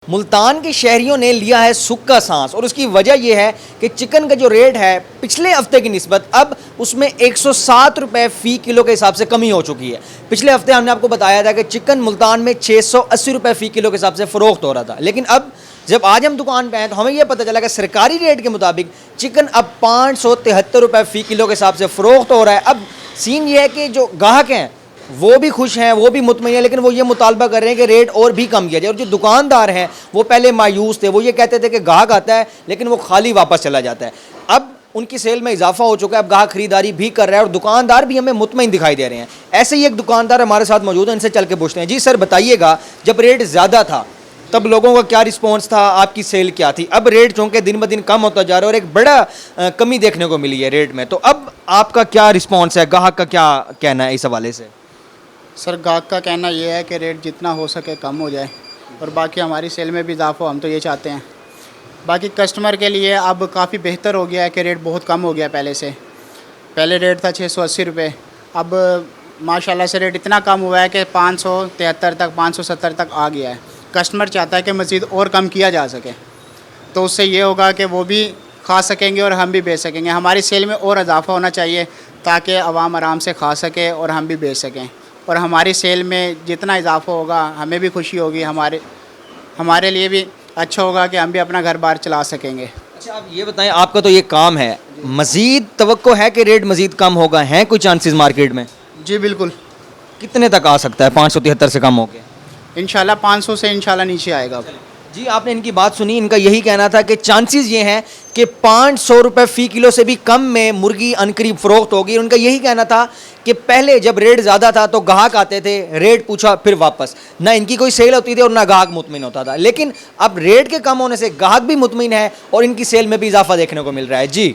मुल्तान के शहरियों ने लिया है सुख का सांस और उसकी वजह यह है कि चिकन का जो रेट है पिछले हफ्ते की निस्बत अब उसमें 107 रुपये फ़ी किलो के हिसाब से कमी हो चुकी है। पिछले हफ्ते हमने आपको बताया था कि चिकन मुल्तान में 680 रुपये फ़ी किलो के हिसाब से फ़रोख्त हो रहा था, लेकिन अब जब आज हम दुकान पे आए तो हमें यह पता चला कि सरकारी रेट के मुताबिक चिकन अब 573 रुपये फ़ी किलो के हिसाब से फ़रोख्त हो रहा है। अब सीन ये है कि जो ग्राहक हैं वो भी खुश हैं, वो भी मुतमईन हैं, लेकिन वो ये मुतालबा कर रहे हैं कि रेट और भी कम किया जाए। और जो दुकानदार हैं वो पहले मायूस थे, वो ये कहते थे कि ग्राहक आता है लेकिन वो खाली वापस चला जाता है। अब उनकी सेल में इजाफा हो चुका है, अब ग्राहक खरीदारी भी कर रहा है और दुकानदार भी हमें मुतमईन दिखाई दे रहे हैं। ऐसे ही एक दुकानदार हमारे साथ मौजूद है, इनसे चल के पूछते हैं। जी सर बताइएगा, जब रेट ज़्यादा था तब लोगों का क्या रिस्पॉन्स था, आपकी सेल क्या थी? अब रेट चूँकि दिन ब दिन कम होता जा रहा है और एक बड़ा कमी देखने को मिली है रेट में, तो अब आपका क्या रिस्पॉन्स है, ग्राहक का क्या कहना है इस हवाले से? सर ग्राहक का कहना ये है कि रेट जितना हो सके कम हो जाए और बाकी हमारी सेल में भी इजाफा हो, हम तो ये चाहते हैं। बाकी कस्टमर के लिए अब काफ़ी बेहतर हो गया है कि रेट बहुत कम हो गया पहले से। पहले रेट था 680 रुपये, अब माशाल्लाह से रेट इतना कम हुआ है कि 573 तक 570 तक आ गया है। कस्टमर चाहता है कि मज़ीद और कम किया जा सके, तो उससे ये होगा कि वो भी खा सकेंगे और हम भी बेच सकेंगे। हमारी सेल में और इजाफा होना चाहिए ताकि आवाम आराम से खा सके और हम भी बेच सकें, और हमारी सेल में जितना इजाफा होगा हमें भी खुशी होगी, हमारे लिए भी अच्छा होगा कि हम भी अपना घर बार चला सकेंगे। अच्छा आप ये बताएं, आपका तो ये काम है, मज़ीद तवक्को है कि रेट मज़ीद कम होगा, हैं कोई चांसेस मार्केट में? जी बिल्कुल, कितने तक आ सकता है 573 से कम होके? इंशाल्लाह 500 से इंशाल्लाह नीचे आएगा। जी आपने इनकी बात सुनी, इनका यही कहना था कि चांसेस ये हैं कि 500 रुपये फ़ी किलो से भी कम में मुर्गी अनकरीब फ़रोख्त होगी। उनका यही कहना था कि पहले जब रेट ज़्यादा था तो ग्राहक आते थे, रेट पूछा फिर वापस, ना इनकी कोई सेल होती थी और ना ग्राहक मुतमिन होता था। लेकिन अब रेट के कम होने से ग्राहक भी मुतमिन है और इनकी सेल में भी इजाफा देखने को मिल रहा है। जी